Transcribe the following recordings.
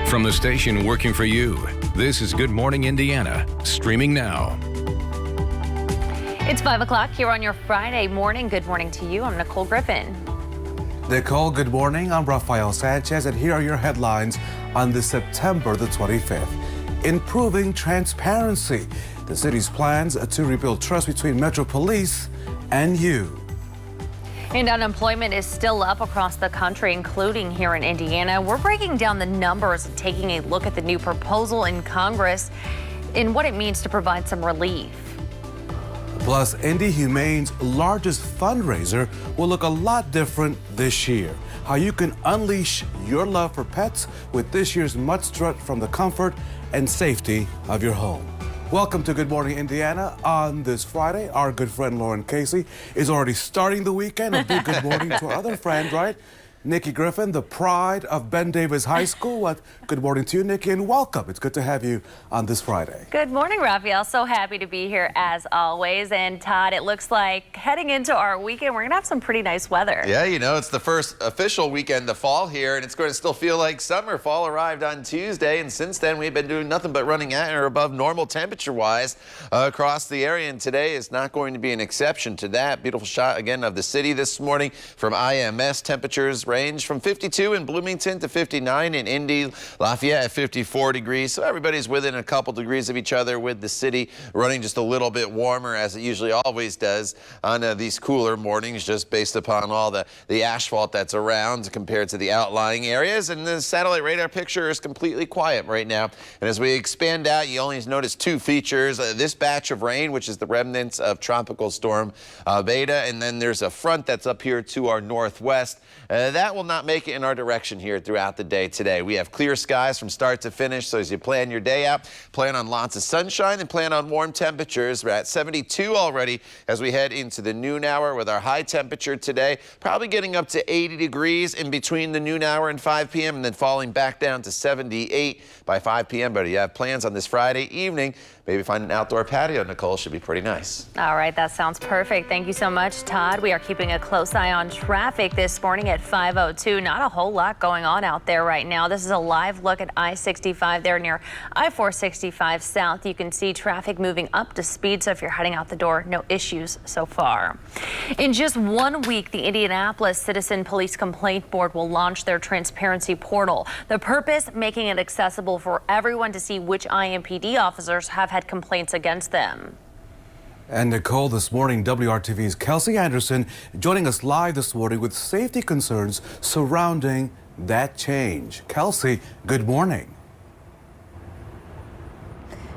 From the station working for you, this is Good Morning Indiana, streaming now. It's 5 o'clock here on your Friday morning. Good morning to you. I'm Nicole Griffin. Nicole, good morning. I'm Rafael Sanchez, and here are your headlines on this September the 25th. Improving transparency. The city's plans to rebuild trust between Metro Police and you. And unemployment is still up across the country, including here in Indiana. We're breaking down the numbers and taking a look at the new proposal in Congress and what it means to provide some relief. Plus, Indy Humane's largest fundraiser will look a lot different this year. How you can unleash your love for pets with this year's Mutt Strut from the comfort and safety of your home. Welcome to Good Morning Indiana on this Friday. Our good friend Lauren Casey is already starting the weekend. A big good morning to our other friend, right? Nikki Griffin, the pride of Ben Davis High School. Good morning to you, Nikki, and welcome. It's good to have you on this Friday. Good morning, Raphael. So happy to be here as always. And Todd, it looks like heading into our weekend, we're going to have some pretty nice weather. Yeah, you know, it's the first official weekend of fall here, and it's going to still feel like summer. Fall arrived on Tuesday, and since then we've been doing nothing but running at or above normal temperature-wise across the area, and today is not going to be an exception to that. Beautiful shot again of the city this morning from IMS. Temperatures range from 52 in Bloomington to 59 in Indy, Lafayette at 54 degrees. So everybody's within a couple degrees of each other, with the city running just a little bit warmer, as it usually always does on these cooler mornings, just based upon all the asphalt that's around compared to the outlying areas. And the satellite radar picture is completely quiet right now. And as we expand out, you only notice two features. This batch of rain, which is the remnants of Tropical Storm Beta, and then there's a front that's up here to our northwest. That will not make it in our direction here throughout the day today. We have clear skies from start to finish, so as you plan your day out, plan on lots of sunshine and plan on warm temperatures. We're at 72 already as we head into the noon hour with our high temperature today, probably getting up to 80 degrees in between the noon hour and 5 p.m. and then falling back down to 78 by 5 p.m. But you have plans on this Friday evening, maybe find an outdoor patio, Nicole, should be pretty nice. All right, that sounds perfect. Thank you so much, Todd. We are keeping a close eye on traffic this morning at 5:02. Not a whole lot going on out there right now. This is a live look at I-65 there near I-465 South. You can see traffic moving up to speed, so if you're heading out the door, no issues so far. In just 1 week, the Indianapolis Citizen Police Complaint Board will launch their transparency portal. The purpose, making it accessible for everyone to see which Impd officers have had complaints against them. And Nicole, this morning, WRTV's Kelsey Anderson joining us live this morning with safety concerns surrounding that change. Kelsey, good morning.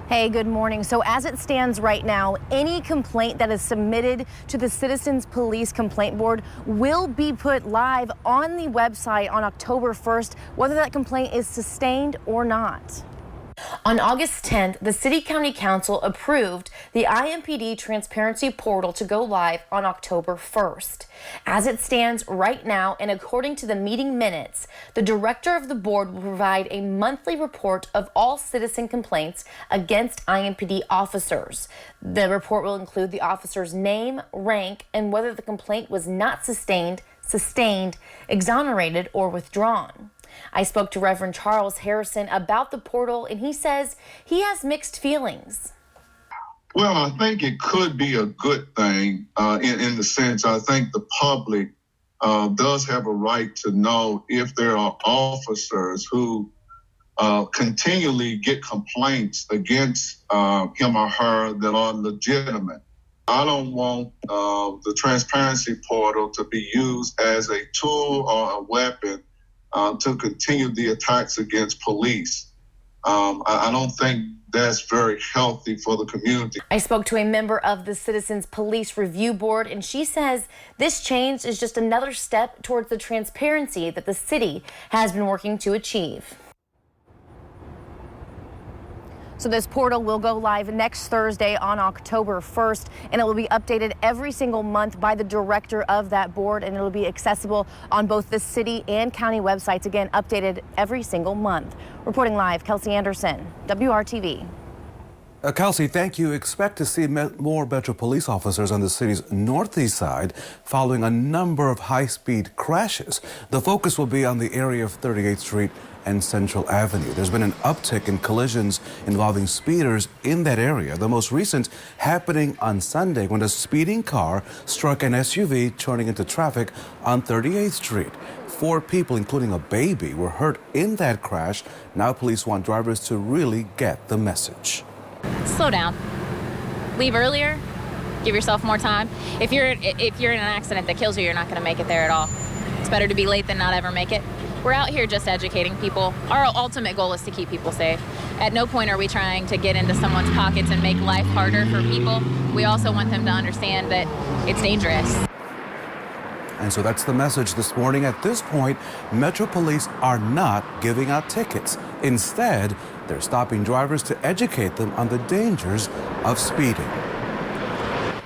Hey, good morning. So as it stands right now, any complaint that is submitted to the Citizens Police Complaint Board will be put live on the website on October 1st, whether that complaint is sustained or not. On August 10th, the City County Council approved the Impd Transparency Portal to go live on October 1st. As it stands right now, and according to the meeting minutes, the director of the board will provide a monthly report of all citizen complaints against Impd officers. The report will include the officer's name, rank, and whether the complaint was not sustained, exonerated, or withdrawn. I spoke to Reverend Charles Harrison about the portal, and he says he has mixed feelings. Well, I think it could be a good thing in the sense I think the public does have a right to know if there are officers who continually get complaints against him or her that are legitimate. I don't want the transparency portal to be used as a tool or a weapon to continue the attacks against police. I don't think that's very healthy for the community. I spoke to a member of the Citizens Police Review Board, and she says this change is just another step towards the transparency that the city has been working to achieve. So this portal will go live next Thursday on October 1st, and it will be updated every single month by the director of that board, and it will be accessible on both the city and county websites, again, updated every single month. Reporting live, Kelsey Anderson, WRTV. Kelsey, thank you. Expect to see more Metro police officers on the city's northeast side following a number of high-speed crashes. The focus will be on the area of 38th Street and Central Avenue. There's been an uptick in collisions involving speeders in that area. The most recent happening on Sunday when a speeding car struck an SUV turning into traffic on 38th Street. 4 people, including a baby, were hurt in that crash. Now police want drivers to really get the message. Slow down. Leave earlier. Give yourself more time. If you're in an accident that kills you, you're not going to make it there at all. It's better to be late than not ever make it. We're out here just educating people. Our ultimate goal is to keep people safe. At no point are we trying to get into someone's pockets and make life harder for people. We also want them to understand that it's dangerous. And so that's the message this morning. At this point, Metro Police are not giving out tickets. Instead, they're stopping drivers to educate them on the dangers of speeding.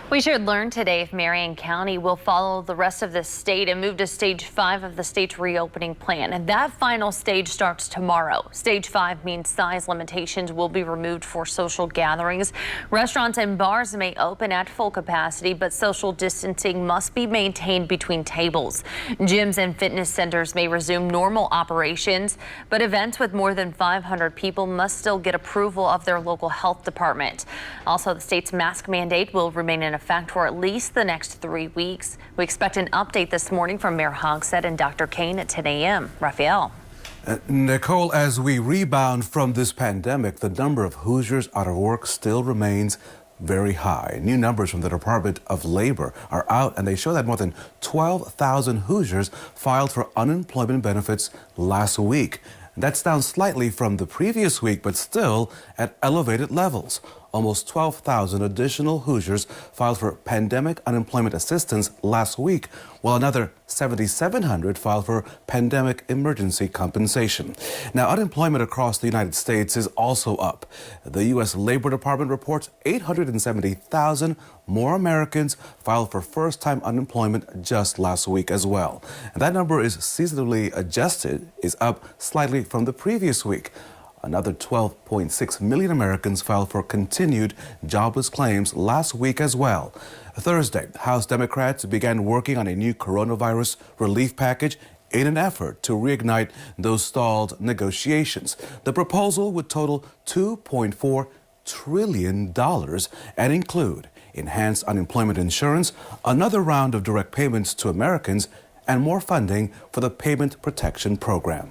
We should learn today if Marion County will follow the rest of the state and move to stage 5 of the state's reopening plan. And that final stage starts tomorrow. Stage 5 means size limitations will be removed for social gatherings. Restaurants and bars may open at full capacity, but social distancing must be maintained between tables. Gyms and fitness centers may resume normal operations, but events with more than 500 people must still get approval of their local health department. Also, the state's mask mandate will remain in effect for at least the next 3 weeks. We expect an update this morning from Mayor Hogsett and Dr. Kane at 10 a.m. Raphael. Nicole, as we rebound from this pandemic, the number of Hoosiers out of work still remains very high. New numbers from the Department of Labor are out, and they show that more than 12,000 Hoosiers filed for unemployment benefits last week. That's down slightly from the previous week, but still at elevated levels. Almost 12,000 additional Hoosiers filed for pandemic unemployment assistance last week, while another 7,700 filed for pandemic emergency compensation. Now, unemployment across the United States is also up. The U.S. Labor Department reports 870,000 more Americans filed for first-time unemployment just last week as well. And that number is seasonally adjusted, is up slightly from the previous week. Another 12.6 million Americans filed for continued jobless claims last week as well. Thursday, House Democrats began working on a new coronavirus relief package in an effort to reignite those stalled negotiations. The proposal would total $2.4 trillion and include enhanced unemployment insurance, another round of direct payments to Americans, and more funding for the Payment Protection Program.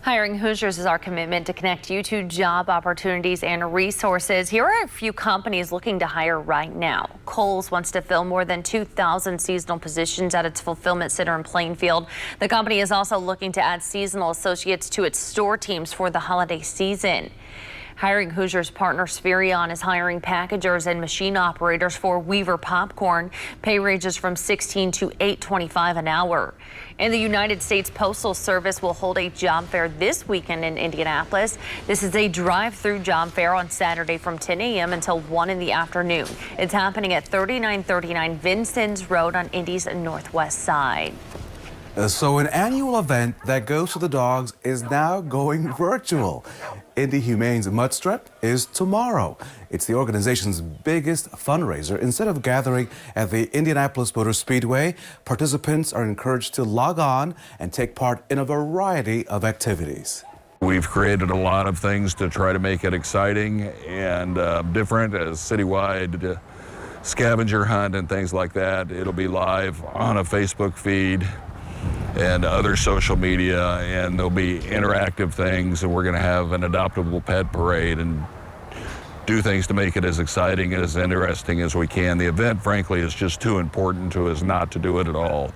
Hiring Hoosiers is our commitment to connect you to job opportunities and resources. Here are a few companies looking to hire right now. Kohl's wants to fill more than 2,000 seasonal positions at its fulfillment center in Plainfield. The company is also looking to add seasonal associates to its store teams for the holiday season. Hiring Hoosiers partner Spherion is hiring packagers and machine operators for Weaver Popcorn. Pay ranges from $16 to $8.25 an hour. And the United States Postal Service will hold a job fair this weekend in Indianapolis. This is a drive-through job fair on Saturday from 10 a.m. until 1 in the afternoon. It's happening at 3939 Vincennes Road on Indy's northwest side. So an annual event that goes to the dogs is now going virtual. Indy Humane's Mud Strut is tomorrow. It's the organization's biggest fundraiser. Instead of gathering at the Indianapolis Motor Speedway, participants are encouraged to log on and take part in a variety of activities. We've created a lot of things to try to make it exciting and different, as citywide scavenger hunt and things like that. It'll be live on a Facebook feed and other social media, and there'll be interactive things, and we're going to have an adoptable pet parade and do things to make it as exciting, as interesting as we can. The event, frankly, is just too important to us not to do it at all.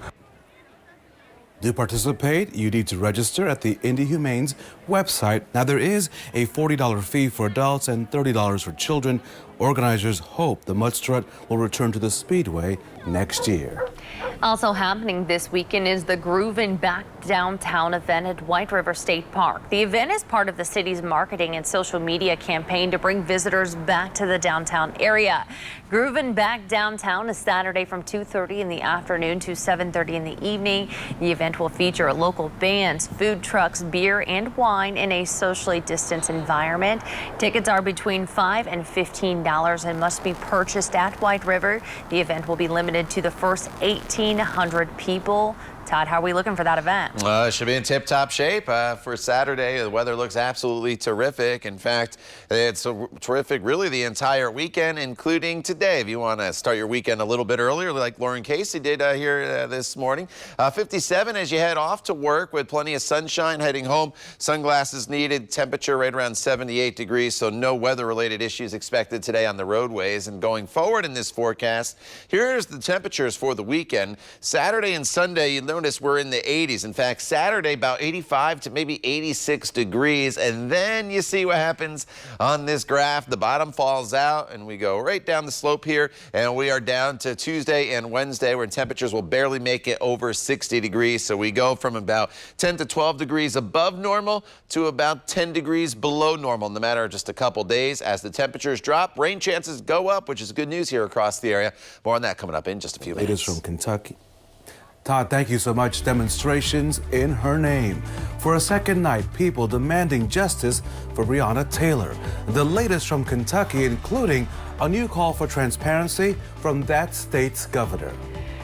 To participate, you need to register at the Indy Humane's website. Now, there is a $40 fee for adults and $30 for children. Organizers hope the Mud Strut will return to the Speedway next year. Also happening this weekend is the Groovin' Back downtown event at White River State Park. The event is part of the city's marketing and social media campaign to bring visitors back to the downtown area. Groovin' Back Downtown is Saturday from 2:30 in the afternoon to 7:30 in the evening. The event will feature local bands, food trucks, beer and wine in a socially distanced environment. Tickets are between $5 and $15 and must be purchased at White River. The event will be limited to the first 1,800 people. Todd, how are we looking for that event? It should be in tip-top shape for Saturday. The weather looks absolutely terrific. In fact, it's terrific really the entire weekend, including today. If you want to start your weekend a little bit earlier, like Lauren Casey did here this morning. 57 as you head off to work with plenty of sunshine heading home. Sunglasses needed. Temperature right around 78 degrees, so no weather-related issues expected today on the roadways. And going forward in this forecast, here's the temperatures for the weekend. Saturday and Sunday, you notice we're in the 80s. In fact, Saturday about 85 to maybe 86 degrees. And then you see what happens on this graph. The bottom falls out and we go right down the slope here. And we are down to Tuesday and Wednesday where temperatures will barely make it over 60 degrees. So we go from about 10 to 12 degrees above normal to about 10 degrees below normal in the matter of just a couple days. As the temperatures drop, rain chances go up, which is good news here across the area. More on that coming up in just a few minutes. It is from Kentucky. Todd, thank you so much. Demonstrations in her name. For a second night, people demanding justice for Breonna Taylor. The latest from Kentucky, including a new call for transparency from that state's governor.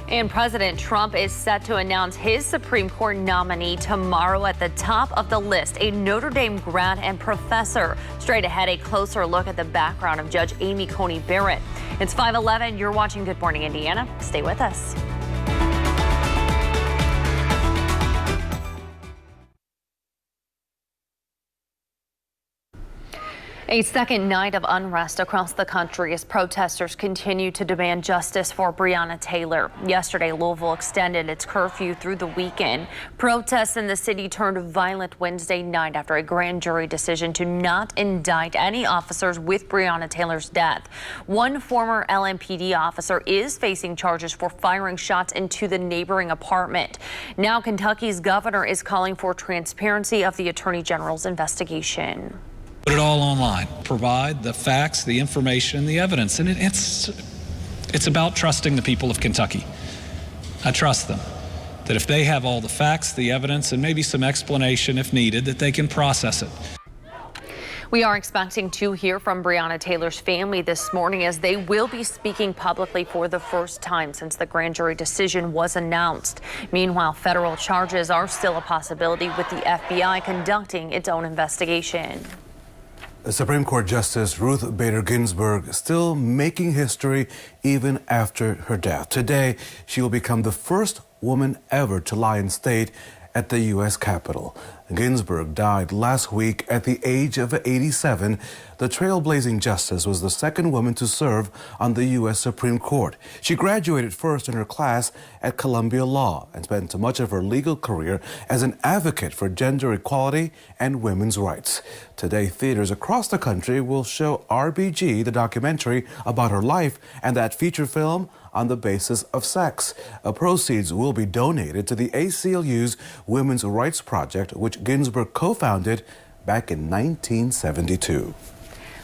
And President Trump is set to announce his Supreme Court nominee tomorrow. At the top of the list, a Notre Dame grad and professor. Straight ahead, a closer look at the background of Judge Amy Coney Barrett. It's 5:11. You're watching Good Morning Indiana. Stay with us. A second night of unrest across the country as protesters continue to demand justice for Breonna Taylor. Yesterday, Louisville extended its curfew through the weekend. Protests in the city turned violent Wednesday night after a grand jury decision to not indict any officers with Breonna Taylor's death. One former LMPD officer is facing charges for firing shots into the neighboring apartment. Now, Kentucky's governor is calling for transparency of the Attorney General's investigation. Put it all online. Provide the facts, the information, the evidence. And it's about trusting the people of Kentucky. I trust them. That if they have all the facts, the evidence, and maybe some explanation if needed, that they can process it. We are expecting to hear from Breonna Taylor's family this morning as they will be speaking publicly for the first time since the grand jury decision was announced. Meanwhile, federal charges are still a possibility with the FBI conducting its own investigation. Supreme Court Justice Ruth Bader Ginsburg still making history even after her death. Today, she will become the first woman ever to lie in state at the U.S. Capitol. Ginsburg died last week at the age of 87. The trailblazing justice was the second woman to serve on the U.S. Supreme Court. She graduated first in her class at Columbia Law and spent much of her legal career as an advocate for gender equality and women's rights. Today, theaters across the country will show RBG, the documentary about her life, and that feature film on the basis of sex. Proceeds will be donated to the ACLU's Women's Rights Project, which Ginsburg co-founded back in 1972.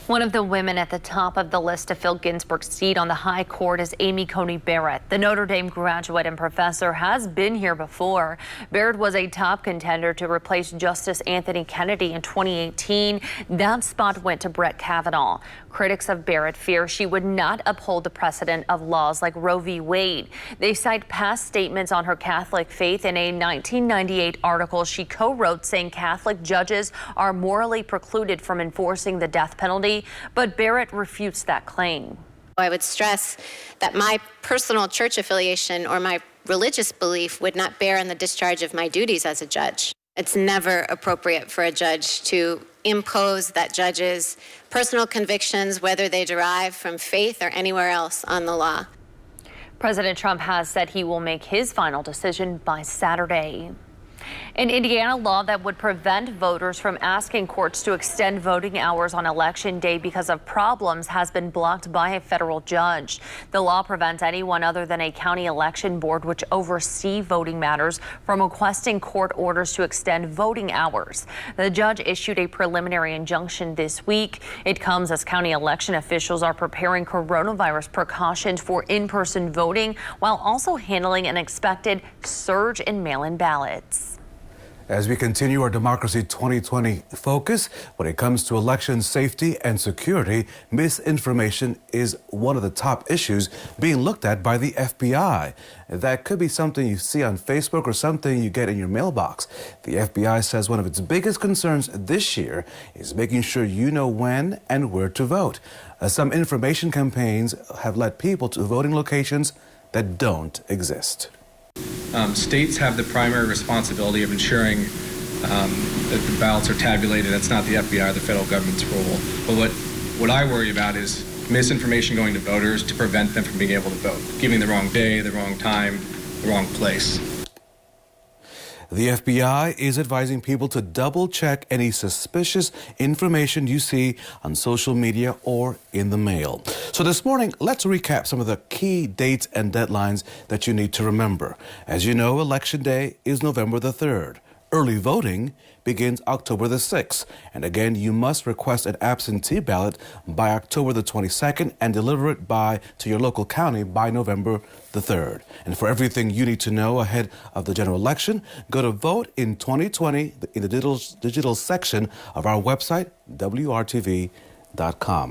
One of the women at the top of the list to fill Ginsburg's seat on the high court is Amy Coney Barrett. The Notre Dame graduate and professor has been here before. Barrett was a top contender to replace Justice Anthony Kennedy in 2018. That spot went to Brett Kavanaugh. Critics of Barrett fear she would not uphold the precedent of laws like Roe v. Wade. They cite past statements on her Catholic faith in a 1998 article she co-wrote saying Catholic judges are morally precluded from enforcing the death penalty. But Barrett refutes that claim. I would stress that my personal church affiliation or my religious belief would not bear on the discharge of my duties as a judge. It's never appropriate for a judge to impose that judge's personal convictions, whether they derive from faith or anywhere else, on the law. President Trump has said he will make his final decision by Saturday. An Indiana law that would prevent voters from asking courts to extend voting hours on Election Day because of problems has been blocked by a federal judge. The law prevents anyone other than a county election board, which oversee voting matters, from requesting court orders to extend voting hours. The judge issued a preliminary injunction this week. It comes as county election officials are preparing coronavirus precautions for in-person voting while also handling an expected surge in mail-in ballots. As we continue our Democracy 2020 focus, when it comes to election safety and security, misinformation is one of the top issues being looked at by the FBI. That could be something you see on Facebook or something you get in your mailbox. The FBI says one of its biggest concerns this year is making sure you know when and where to vote. Some information campaigns have led people to voting locations that don't exist. States have the primary responsibility of ensuring that the ballots are tabulated. That's not the FBI or the federal government's role. But what I worry about is misinformation going to voters to prevent them from being able to vote, giving the wrong day, the wrong time, the wrong place. The FBI is advising people to double-check any suspicious information you see on social media or in the mail. So this morning, let's recap some of the key dates and deadlines that you need to remember. As you know, Election Day is November the 3rd. Early voting begins October the 6th. And again, you must request an absentee ballot by October the 22nd and deliver it to your local county by November the 3rd. And for everything you need to know ahead of the general election, go to Vote in 2020 in the digital section of our website, WRTV.com.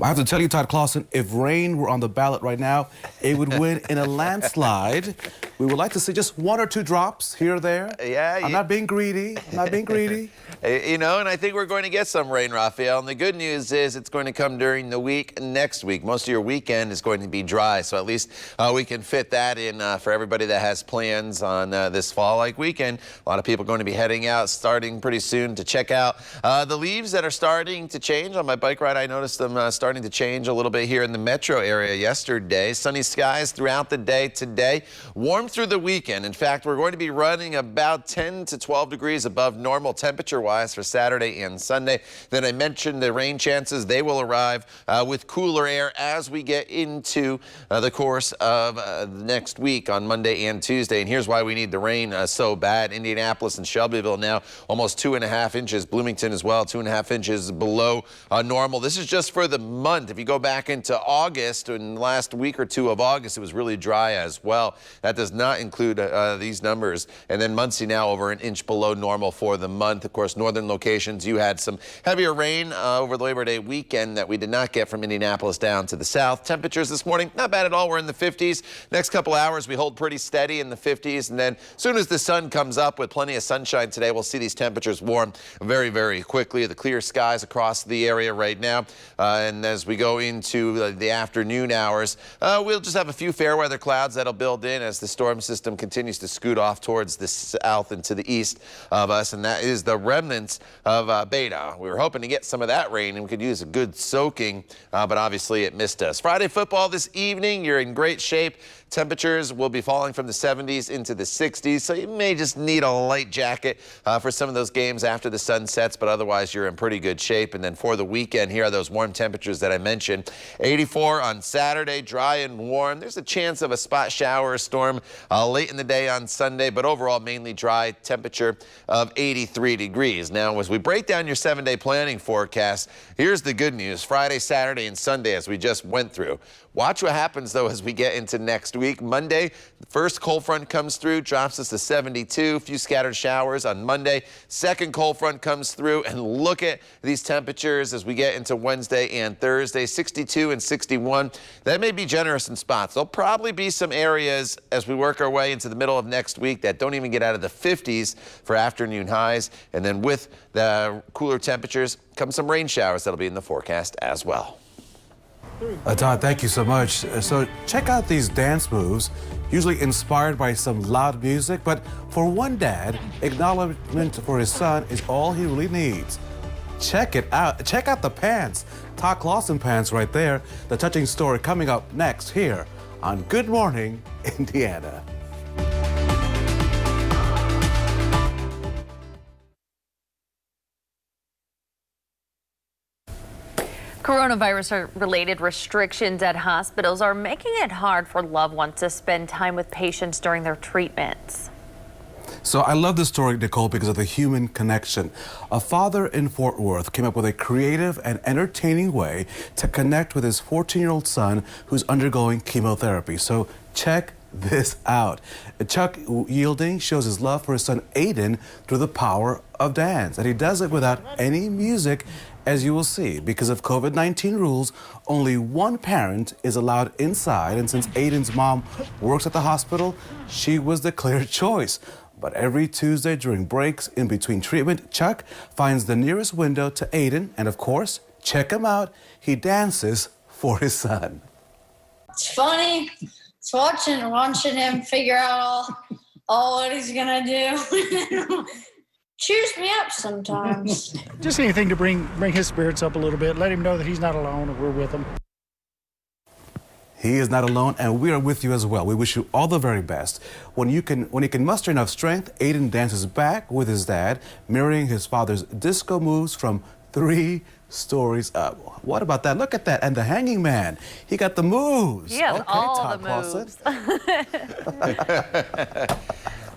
I have to tell you, Todd Clausen, if rain were on the ballot right now, it would win in a landslide. We would like to see just 1 or 2 drops here or there. Yeah, I'm not being greedy. I'm not being greedy. You know, and I think we're going to get some rain, Raphael. And the good news is it's going to come during the week next week. Most of your weekend is going to be dry, so at least we can fit that in for everybody that has plans on this fall-like weekend. A lot of people are going to be heading out starting pretty soon to check out the leaves that are starting to change. On my bike ride, I noticed them starting to change a little bit here in the metro area yesterday. Sunny skies throughout the day today. Warm through the weekend. In fact, we're going to be running about 10 to 12 degrees above normal temperature-wise for Saturday and Sunday. Then I mentioned the rain chances. They will arrive with cooler air as we get into the course of next week on Monday and Tuesday. And here's why we need the rain so bad. Indianapolis and Shelbyville now almost 2.5 inches. Bloomington as well, 2.5 inches below normal. This is just for the month. If you go back into August, in the last week or two of August, it was really dry as well. That does not include these numbers. And then Muncie now over an inch below normal for the month. Of course, northern locations, you had some heavier rain over the Labor Day weekend that we did not get from Indianapolis down to the south. Temperatures this morning, not bad at all. We're in the 50s. Next couple hours, we hold pretty steady in the 50s. And then as soon as the sun comes up with plenty of sunshine today, we'll see these temperatures warm very, very quickly. The clear skies across the area right now. And as we go into the afternoon hours, we'll just have a few fair weather clouds that'll build in as the storm system continues to scoot off towards the south and to the east of us. And that is the remnants of Beta. We were hoping to get some of that rain and we could use a good soaking, but obviously it missed us. Friday football this evening, you're in great shape. Temperatures will be falling from the 70s into the 60s, so you may just need a light jacket for some of those games after the sun sets, but otherwise you're in pretty good shape. And then for the weekend, here are those warm temperatures that I mentioned. 84 on Saturday, dry and warm. There's a chance of a spot shower or storm late in the day on Sunday, but overall mainly dry, temperature of 83 degrees. Now, as we break down your 7-day planning forecast, here's the good news. Friday, Saturday, and Sunday, as we just went through. Watch what happens, though, as we get into next week. Monday, the first cold front comes through, drops us to 72. A few scattered showers on Monday. Second cold front comes through, and look at these temperatures as we get into Wednesday and Thursday. 62 and 61. That may be generous in spots. There'll probably be some areas as we work our way into the middle of next week that don't even get out of the 50s for afternoon highs. And then with the cooler temperatures come some rain showers that'll be in the forecast as well. Todd, thank you so much. So check out these dance moves, usually inspired by some loud music, but for one dad, acknowledgement for his son is all he really needs. Check it out. Check out the pants. Tock Clausen pants right there. The touching story coming up next here on Good Morning, Indiana. Coronavirus-related restrictions at hospitals are making it hard for loved ones to spend time with patients during their treatments. So I love this story, Nicole, because of the human connection. A father in Fort Worth came up with a creative and entertaining way to connect with his 14-year-old son who's undergoing chemotherapy. So check this out. Chuck Yielding shows his love for his son Aiden through the power of dance, and he does it without any music, as you will see. Because of COVID-19 rules, only one parent is allowed inside, and since Aiden's mom works at the hospital, she was the clear choice. But every Tuesday during breaks in between treatment, Chuck finds the nearest window to Aiden, and of course, check him out, he dances for his son. It's funny. It's watching him figure out all what he's gonna do. Cheers me up sometimes. Just anything to bring his spirits up a little bit. Let him know that he's not alone and we're with him. He is not alone, and we are with you as well. We wish you all the very best. When he can muster enough strength, Aiden dances back with his dad, mirroring his father's disco moves from 3 stories up. What about that? Look at that. And the hanging man. He got the moves. He has all Todd the moves.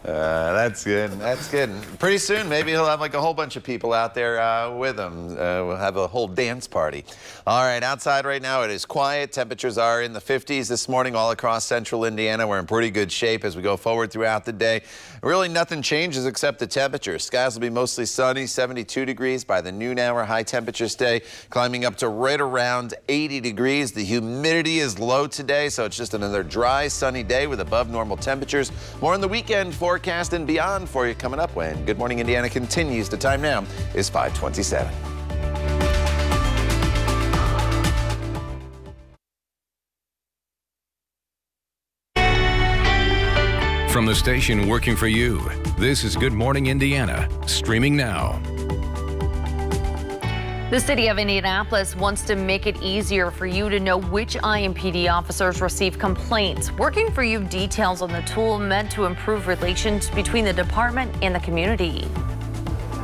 That's good. That's good. Pretty soon, maybe he'll have like a whole bunch of people out there with him. We'll have a whole dance party. All right, outside right now it is quiet. Temperatures are in the 50s this morning all across central Indiana. We're in pretty good shape as we go forward throughout the day. Really nothing changes except the temperature. Skies will be mostly sunny, 72 degrees by the noon hour. High temperatures stay climbing up to right around 80 degrees. The humidity is low today, so it's just another dry, sunny day with above normal temperatures. More on the weekend forecast and beyond for you coming up when Good Morning Indiana continues. The time now is 5:27. From the station working for you, this is Good Morning Indiana, streaming now. The city of Indianapolis wants to make it easier for you to know which Impd officers receive complaints. Working for You details on the tool meant to improve relations between the department and the community.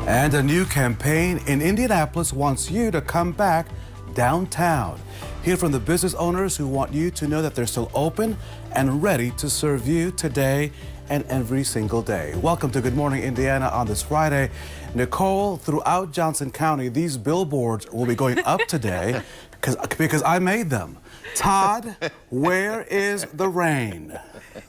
And a new campaign in Indianapolis wants you to come back downtown. Hear from the business owners who want you to know that they're still open and ready to serve you today and every single day. Welcome to Good Morning Indiana on this Friday. Nicole, throughout Johnson County, these billboards will be going up today because I made them. Todd, where is the rain?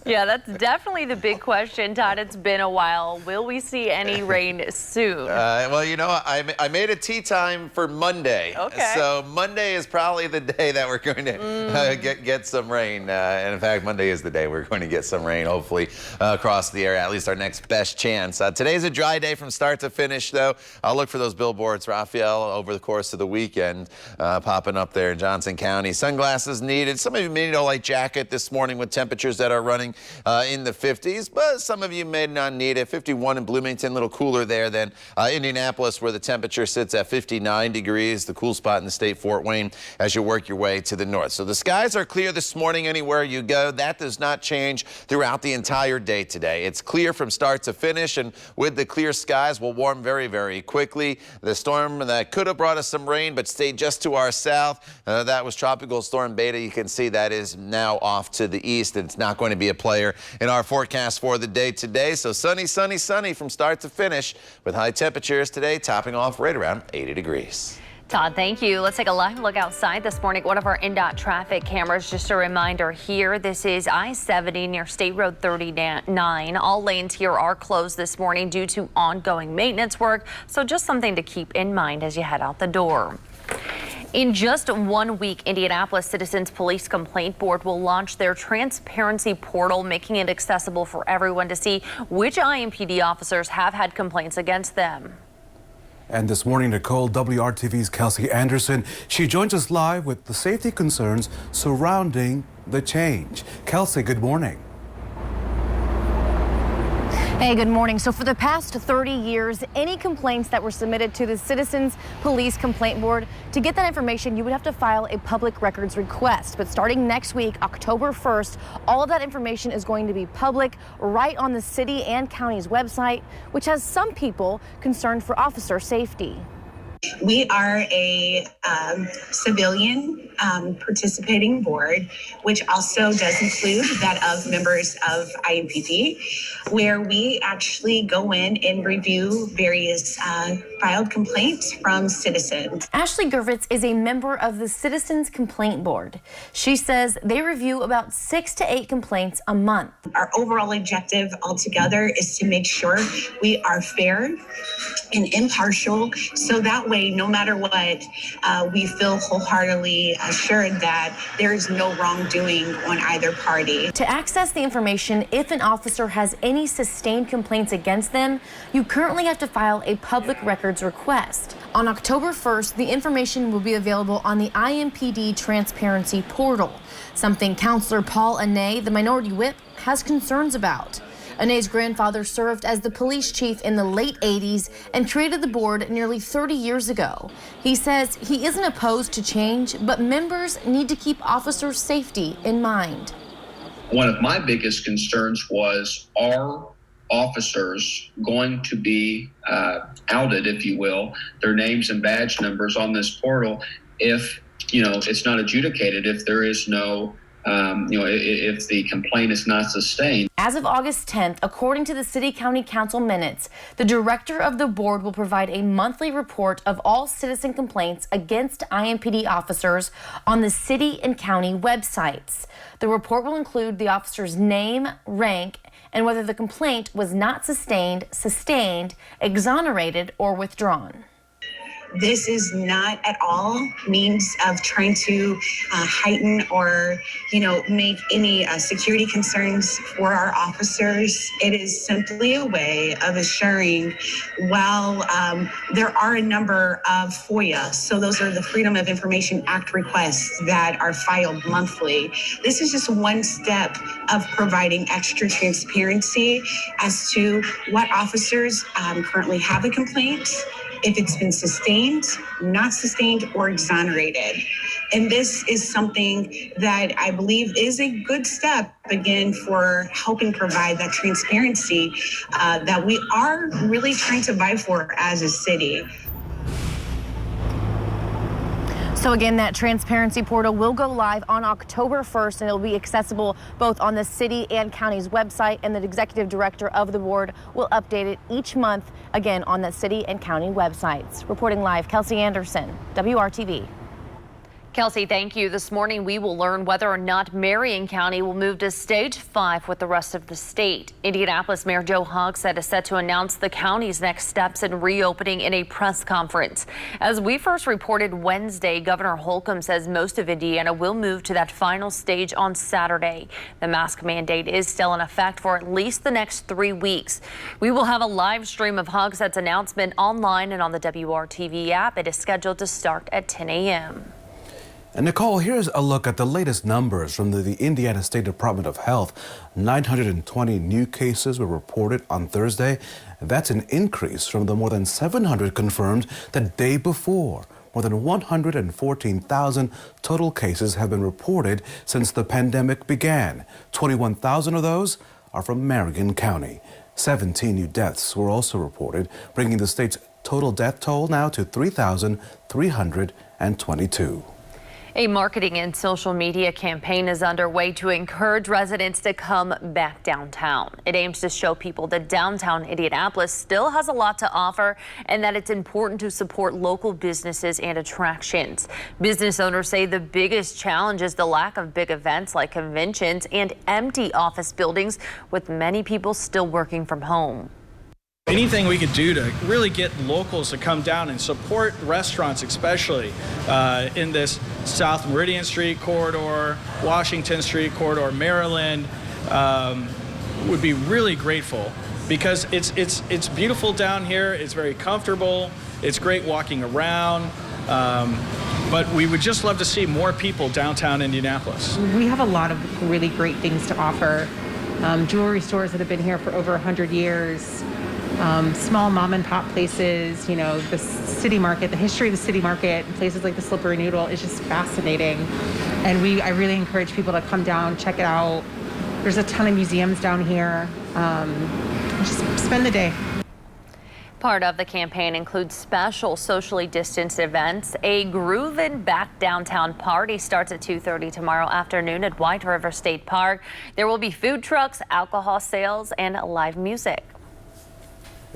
Yeah, that's definitely the big question, Todd. It's been a while. Will we see any rain soon? Well, you know, I made a tea time for Monday. Okay. So Monday is probably the day that we're going to get some rain. And in fact, Monday is the day we're going to get some rain, hopefully, across the area, at least our next best chance. Today's a dry day from start to finish, though. I'll look for those billboards, Raphael, over the course of the weekend, popping up there in Johnson County. Sunglasses needed. Some of you may need a light jacket this morning with temperatures that are running in the 50s, but some of you may not need it. 51 in Bloomington, a little cooler there than Indianapolis, where the temperature sits at 59 degrees, the cool spot in the state, Fort Wayne, as you work your way to the north. So the skies are clear this morning anywhere you go. That does not change throughout the entire day today. It's clear from start to finish, and with the clear skies, we'll warm very, very quickly. The storm that could have brought us some rain, but stayed just to our south, that was Tropical Storm Beta. You can see that is now off to the east. It's not going to be a player in our forecast for the day today. So sunny, sunny, sunny from start to finish, with high temperatures today topping off right around 80 degrees. Todd, thank you. Let's take a live look outside this morning. One of our Indot traffic cameras. Just a reminder here, this is I-70 near State Road 39. All lanes here are closed this morning due to ongoing maintenance work. So just something to keep in mind as you head out the door. In just 1 week, Indianapolis Citizens Police Complaint Board will launch their transparency portal, making it accessible for everyone to see which Impd officers have had complaints against them. And this morning, Nicole, WRTV's Kelsey Anderson, she joins us live with the safety concerns surrounding the change. Kelsey, good morning. Hey, good morning. So for the past 30 years, any complaints that were submitted to the Citizens Police Complaint Board, to get that information, you would have to file a public records request. But starting next week, October 1st, all of that information is going to be public right on the city and county's website, which has some people concerned for officer safety. We are a civilian participating board, which also does include that of members of Impd, where we actually go in and review various filed complaints from citizens. Ashley Gervitz is a member of the Citizens Complaint Board. She says they review about 6 to 8 complaints a month. Our overall objective altogether is to make sure we are fair and impartial, so that way, no matter what, we feel wholeheartedly assured that there is no wrongdoing on either party. To access the information, if an officer has any sustained complaints against them, you currently have to file a public records request. On October 1st, the information will be available on the Impd Transparency Portal, something Councilor Paul Anay, the minority whip, has concerns about. Anay's grandfather served as the police chief in the late 80s and created the board nearly 30 years ago. He says he isn't opposed to change, but members need to keep officers' safety in mind. One of my biggest concerns was, are officers going to be outed, if you will, their names and badge numbers on this portal if, it's not adjudicated, if there is no if the complaint is not sustained. As of August 10th, according to the City County Council minutes, the director of the board will provide a monthly report of all citizen complaints against Impd officers on the city and county websites. The report will include the officer's name, rank, and whether the complaint was not sustained, exonerated, or withdrawn. This is not at all means of trying to heighten or, make any security concerns for our officers. It is simply a way of assuring, while there are a number of FOIA, so those are the Freedom of Information Act requests that are filed monthly. This is just one step of providing extra transparency as to what officers currently have a complaint, if it's been sustained, not sustained, or exonerated. And this is something that I believe is a good step, again, for helping provide that transparency that we are really trying to vie for as a city. So again, that transparency portal will go live on October 1st, and it will be accessible both on the city and county's website, and the executive director of the board will update it each month, again, on the city and county websites. Reporting live, Kelsey Anderson, WRTV. Kelsey, thank you. This morning, we will learn whether or not Marion County will move to stage 5 with the rest of the state. Indianapolis Mayor Joe Hogsett is set to announce the county's next steps in reopening in a press conference. As we first reported Wednesday, Governor Holcomb says most of Indiana will move to that final stage on Saturday. The mask mandate is still in effect for at least the next 3 weeks. We will have a live stream of Hogsett's announcement online and on the WRTV app. It is scheduled to start at 10 a.m. And Nicole, here's a look at the latest numbers from the Indiana State Department of Health. 920 new cases were reported on Thursday. That's an increase from the more than 700 confirmed the day before. More than 114,000 total cases have been reported since the pandemic began. 21,000 of those are from Marion County. 17 new deaths were also reported, bringing the state's total death toll now to 3,322. A marketing and social media campaign is underway to encourage residents to come back downtown. It aims to show people that downtown Indianapolis still has a lot to offer and that it's important to support local businesses and attractions. Business owners say the biggest challenge is the lack of big events like conventions and empty office buildings, with many people still working from home. Anything we could do to really get locals to come down and support restaurants, especially in this South Meridian Street corridor, Washington Street corridor, Maryland, would be really grateful, because it's beautiful down here. It's very comfortable. It's great walking around. But we would just love to see more people downtown Indianapolis. We have a lot of really great things to offer. Jewelry stores that have been here for over 100 years. Small mom and pop places, the city market, the history of the city market, places like the Slippery Noodle is just fascinating. And I really encourage people to come down, check it out. There's a ton of museums down here. Just spend the day. Part of the campaign includes special socially distanced events. A Groovin' Back Downtown party starts at 2:30 tomorrow afternoon at White River State Park. There will be food trucks, alcohol sales, and live music.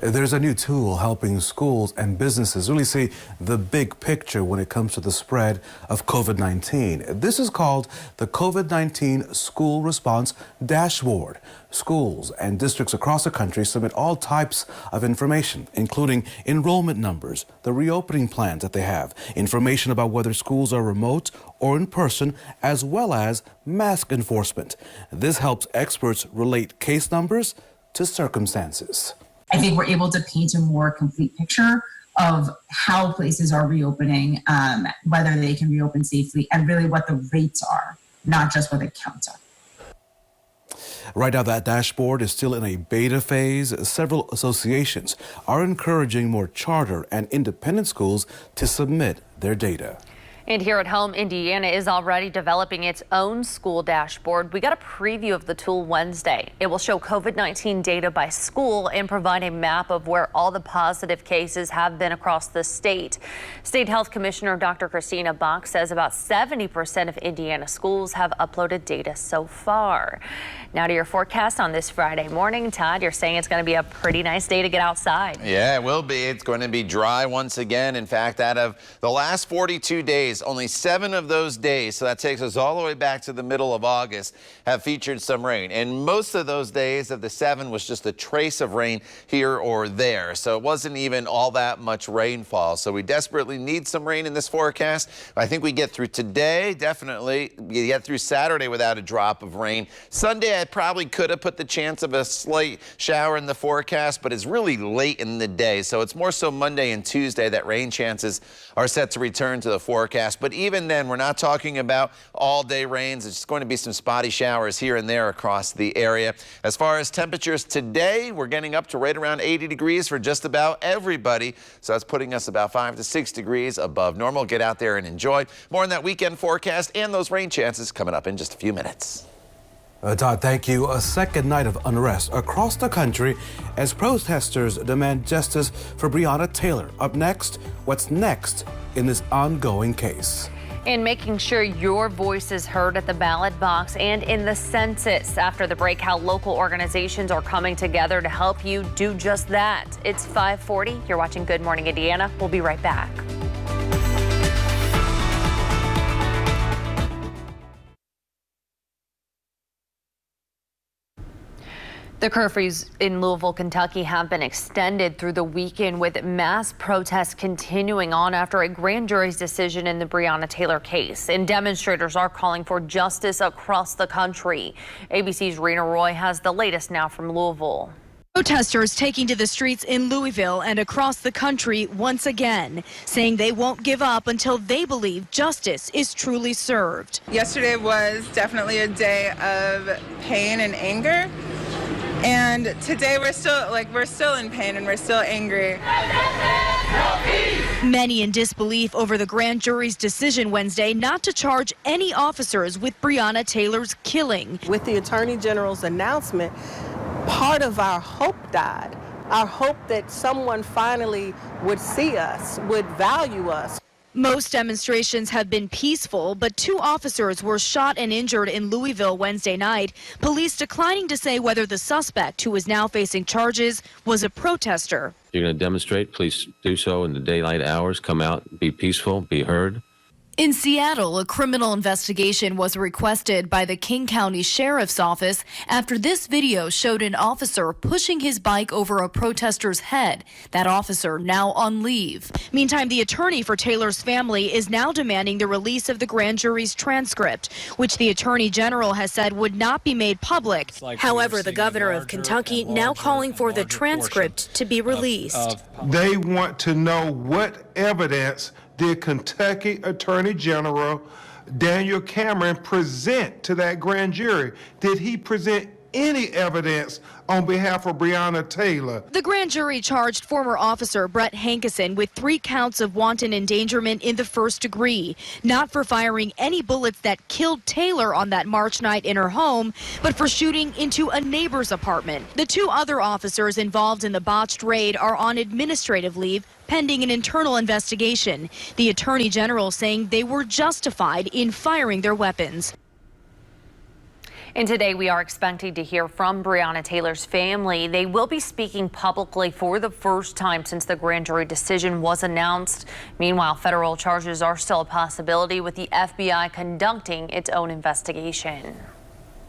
There's a new tool helping schools and businesses really see the big picture when it comes to the spread of COVID-19. This is called the COVID-19 School Response Dashboard. Schools and districts across the country submit all types of information, including enrollment numbers, the reopening plans that they have, information about whether schools are remote or in person, as well as mask enforcement. This helps experts relate case numbers to circumstances. I think we're able to paint a more complete picture of how places are reopening, whether they can reopen safely, and really what the rates are, not just what the counts are. Right now, that dashboard is still in a beta phase. Several associations are encouraging more charter and independent schools to submit their data. And here at home, Indiana is already developing its own school dashboard. We got a preview of the tool Wednesday. It will show COVID-19 data by school and provide a map of where all the positive cases have been across the state. State Health Commissioner Dr. Christina Bach says about 70% of Indiana schools have uploaded data so far. Now to your forecast on this Friday morning. Todd, you're saying it's going to be a pretty nice day to get outside. Yeah, it will be. It's going to be dry once again. In fact, out of the last 42 days, only 7 of those days, so that takes us all the way back to the middle of August, have featured some rain. And most of those days of the 7 was just a trace of rain here or there. So it wasn't even all that much rainfall. So we desperately need some rain in this forecast. I think we get through today, definitely. We get through Saturday without a drop of rain. Sunday, I probably could have put the chance of a slight shower in the forecast, but it's really late in the day. So it's more so Monday and Tuesday that rain chances are set to return to the forecast. But even then, we're not talking about all-day rains. It's just going to be some spotty showers here and there across the area. As far as temperatures today, we're getting up to right around 80 degrees for just about everybody. So that's putting us about 5 to 6 degrees above normal. Get out there and enjoy. More on that weekend forecast and those rain chances coming up in just a few minutes. Todd, thank you. A second night of unrest across the country as protesters demand justice for Breonna Taylor. Up next, what's next in this ongoing case? And making sure your voice is heard at the ballot box and in the census. After the break, how local organizations are coming together to help you do just that. It's 5:40. You're watching Good Morning Indiana. We'll be right back. The curfews in Louisville, Kentucky have been extended through the weekend with mass protests continuing on after a grand jury's decision in the Breonna Taylor case. And demonstrators are calling for justice across the country. ABC's Rena Roy has the latest now from Louisville. Protesters taking to the streets in Louisville and across the country once again, saying they won't give up until they believe justice is truly served. Yesterday was definitely a day of pain and anger. And today we're still in pain and we're still angry. Many in disbelief over the grand jury's decision Wednesday not to charge any officers with Breonna Taylor's killing. With the Attorney General's announcement, part of our hope died. Our hope that someone finally would see us, would value us. Most demonstrations have been peaceful, but 2 officers were shot and injured in Louisville Wednesday night. Police declining to say whether the suspect, who is now facing charges, was a protester. If you're going to demonstrate, please do so in the daylight hours. Come out, be peaceful, be heard. In Seattle, a criminal investigation was requested by the King County Sheriff's Office after this video showed an officer pushing his bike over a protester's head. That officer now on leave. Meantime, the attorney for Taylor's family is now demanding the release of the grand jury's transcript, which the Attorney General has said would not be made public. However, the governor of Kentucky now calling for the transcript to be released. They want to know what evidence did Kentucky Attorney General Daniel Cameron present to that grand jury? Did he present any evidence on behalf of Breonna Taylor. The grand jury charged former officer Brett Hankison with 3 counts of wanton endangerment in the first degree, not for firing any bullets that killed Taylor on that March night in her home, but for shooting into a neighbor's apartment. The 2 other officers involved in the botched raid are on administrative leave pending an internal investigation. The Attorney General saying they were justified in firing their weapons. And today we are expecting to hear from Breonna Taylor's family. They will be speaking publicly for the first time since the grand jury decision was announced. Meanwhile, federal charges are still a possibility with the FBI conducting its own investigation.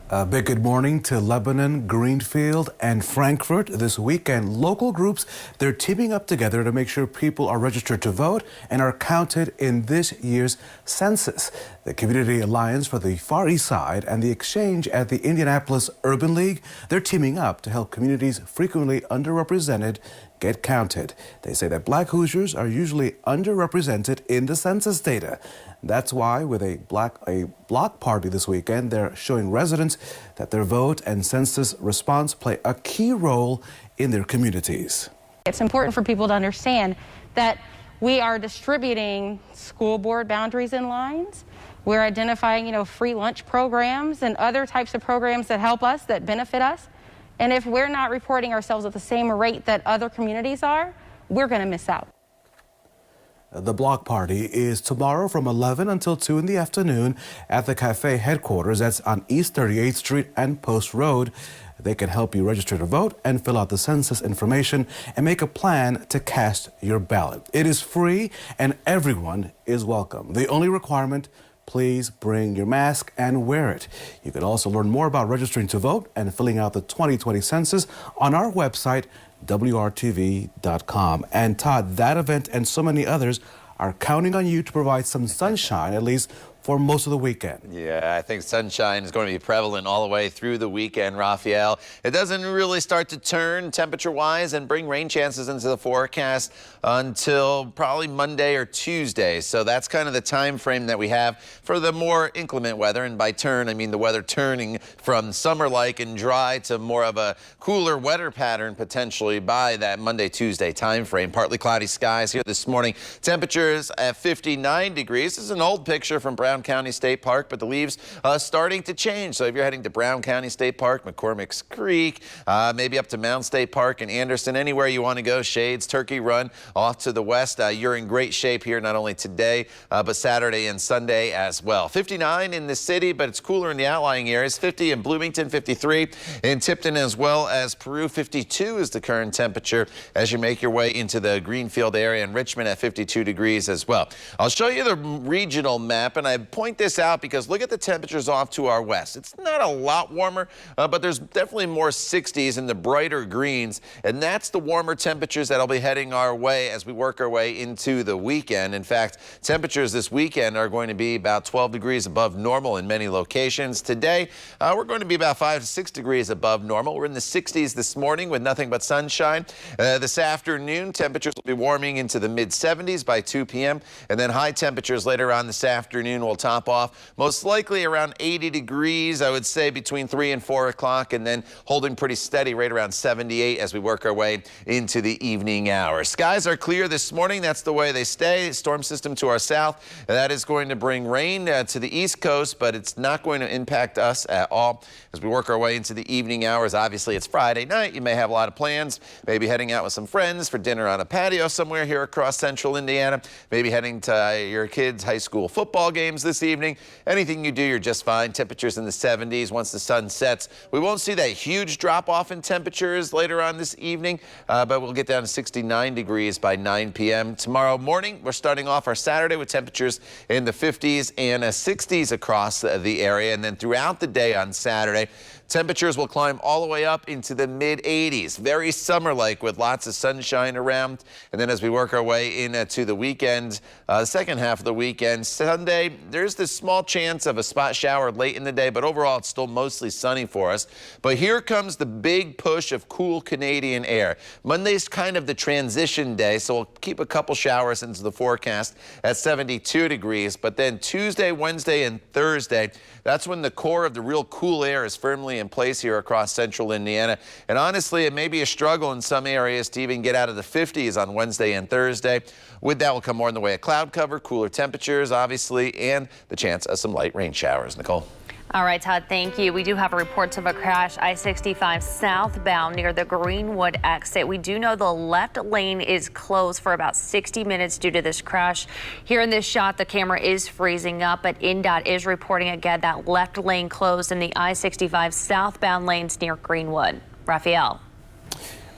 A big good morning to Lebanon, Greenfield, and Frankfort. This weekend, local groups, they're teaming up together to make sure people are registered to vote and are counted in this year's census. The Community Alliance for the Far East Side and the Exchange at the Indianapolis Urban League, they're teaming up to help communities frequently underrepresented get counted. They say that Black Hoosiers are usually underrepresented in the census data. That's why with a block party this weekend, they're showing residents that their vote and census response play a key role in their communities. It's important for people to understand that we are distributing school board boundaries and lines. We're identifying, free lunch programs and other types of programs that help us, that benefit us. And if we're not reporting ourselves at the same rate that other communities are, we're going to miss out. The block party is tomorrow from 11 until 2 in the afternoon at the cafe headquarters. That's on East 38th Street and Post Road. They can help you register to vote and fill out the census information and make a plan to cast your ballot. It is free and everyone is welcome. The only requirement, please bring your mask and wear it. You can also learn more about registering to vote and filling out the 2020 census on our website, WRTV.com. And Todd, that event and so many others are counting on you to provide some sunshine, at least for most of the weekend. Yeah, I think sunshine is going to be prevalent all the way through the weekend, Raphael. It doesn't really start to turn temperature-wise and bring rain chances into the forecast until probably Monday or Tuesday. So that's kind of the time frame that we have for the more inclement weather. And by turn, I mean the weather turning from summer-like and dry to more of a cooler, wetter pattern potentially by that Monday, Tuesday time frame. Partly cloudy skies here this morning. Temperatures at 59 degrees. This is an old picture from Brown County State Park, but the leaves starting to change. So if you're heading to Brown County State Park, McCormick's Creek, maybe up to Mound State Park and Anderson, anywhere you want to go, Shades, Turkey Run, off to the west, you're in great shape here, not only today, but Saturday and Sunday as well. 59 in the city, but it's cooler in the outlying areas. 50 in Bloomington, 53 in Tipton, as well as Peru. 52 is the current temperature as you make your way into the Greenfield area, and Richmond at 52 degrees as well. I'll show you the regional map, and I point this out because look at the temperatures off to our west. It's not a lot warmer, but there's definitely more 60s in the brighter greens, and that's the warmer temperatures that'll be heading our way as we work our way into the weekend. In fact, temperatures this weekend are going to be about 12 degrees above normal in many locations. Today, we're going to be about 5 to 6 degrees above normal. We're in the 60s this morning with nothing but sunshine. This afternoon, temperatures will be warming into the mid-70s by 2 p.m., and then high temperatures later on this afternoon will top off most likely around 80 degrees, I would say between 3 and 4 o'clock, and then holding pretty steady right around 78 as we work our way into the evening hours. Skies are clear this morning. That's the way they stay. Storm system to our south. That is going to bring rain to the east coast, but it's not going to impact us at all as we work our way into the evening hours. Obviously, it's Friday night. You may have a lot of plans, maybe heading out with some friends for dinner on a patio somewhere here across central Indiana, maybe heading to your kids' high school football games this evening. Anything you do, you're just fine. Temperatures in the 70s once the sun sets. We won't see that huge drop off in temperatures later on this evening, but we'll get down to 69 degrees by 9 p.m. Tomorrow morning, we're starting off our Saturday with temperatures in the 50s and 60s across the area. And then throughout the day on Saturday, temperatures will climb all the way up into the mid-80s. Very summer-like with lots of sunshine around. And then as we work our way into the weekend, the second half of the weekend, Sunday, there's this small chance of a spot shower late in the day, but overall it's still mostly sunny for us. But here comes the big push of cool Canadian air. Monday's kind of the transition day, so we'll keep a couple showers into the forecast at 72 degrees. But then Tuesday, Wednesday, and Thursday, that's when the core of the real cool air is firmly in place here across central Indiana. And honestly, it may be a struggle in some areas to even get out of the 50s on Wednesday and Thursday. With that will come more in the way of cloud cover, cooler temperatures, obviously, and the chance of some light rain showers. Nicole. All right, Todd, thank you. We do have reports of a crash I-65 southbound near the Greenwood exit. We do know the left lane is closed for about 60 minutes due to this crash. Here in this shot, the camera is freezing up, but INDOT is reporting again that left lane closed in the I-65 southbound lanes near Greenwood. Raphael.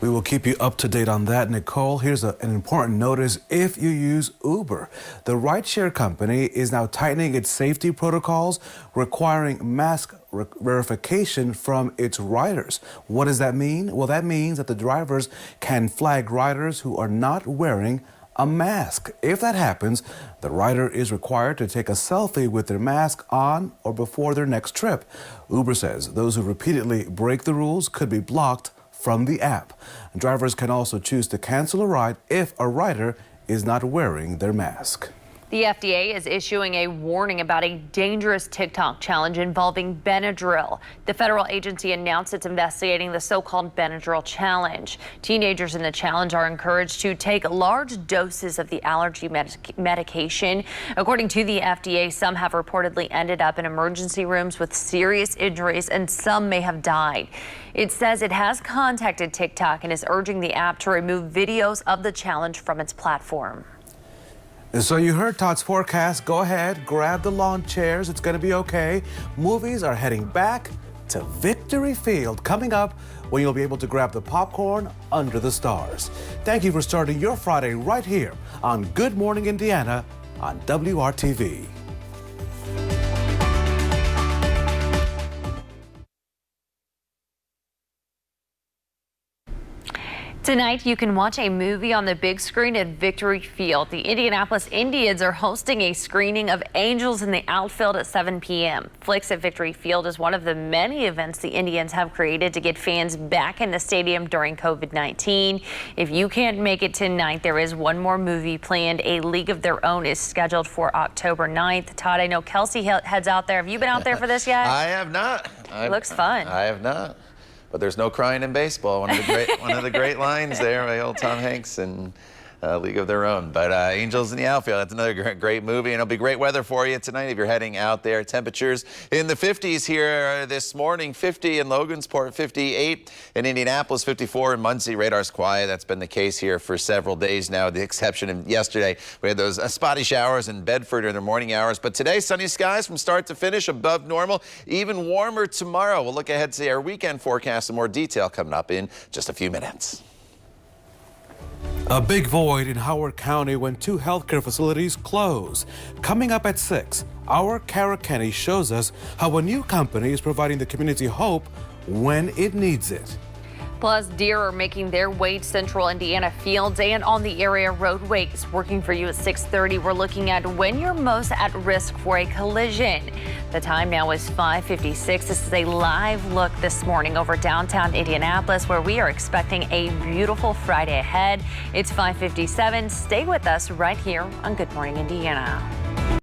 We will keep you up to date on that, Nicole. Here's an important notice. If you use Uber, the rideshare company is now tightening its safety protocols, requiring mask verification from its riders. What does that mean? Well, that means that the drivers can flag riders who are not wearing a mask. If that happens, the rider is required to take a selfie with their mask on or before their next trip. Uber says those who repeatedly break the rules could be blocked from the app. Drivers can also choose to cancel a ride if a rider is not wearing their mask. The FDA is issuing a warning about a dangerous TikTok challenge involving Benadryl. The federal agency announced it's investigating the so-called Benadryl challenge. Teenagers in the challenge are encouraged to take large doses of the allergy medication. According to the FDA, some have reportedly ended up in emergency rooms with serious injuries, and some may have died. It says it has contacted TikTok and is urging the app to remove videos of the challenge from its platform. So you heard Todd's forecast. Go ahead, grab the lawn chairs. It's going to be okay. Movies are heading back to Victory Field coming up when you'll be able to grab the popcorn under the stars. Thank you for starting your Friday right here on Good Morning Indiana on WRTV. Tonight, you can watch a movie on the big screen at Victory Field. The Indianapolis Indians are hosting a screening of Angels in the Outfield at 7 p.m. Flicks at Victory Field is one of the many events the Indians have created to get fans back in the stadium during COVID-19. If you can't make it tonight, there is one more movie planned. A League of Their Own is scheduled for October 9th. Todd, I know Kelsey heads out there. Have you been out there for this yet? I have not. Looks fun. I have not. But there's no crying in baseball. One of the great lines there by old Tom Hanks and League of Their Own. But Angels in the Outfield, that's another great movie, and it'll be great weather for you tonight if you're heading out there. Temperatures in the 50s here this morning, 50 in Logansport, 58 in Indianapolis, 54 in Muncie. Radar's quiet. That's been the case here for several days now, the exception of yesterday. We had those spotty showers in Bedford in the morning hours. But today, sunny skies from start to finish, above normal, even warmer tomorrow. We'll look ahead to our weekend forecast in more detail coming up in just a few minutes. A big void in Howard County when two healthcare facilities close. Coming up at 6, our Kara Kenny shows us how a new company is providing the community hope when it needs it. Plus, deer are making their way to central Indiana fields and on the area roadways. Working for you at 6:30, we're looking at when you're most at risk for a collision. The time now is 5:56. This is a live look this morning over downtown Indianapolis, where we are expecting a beautiful Friday ahead. It's 5:57. Stay with us right here on Good Morning Indiana.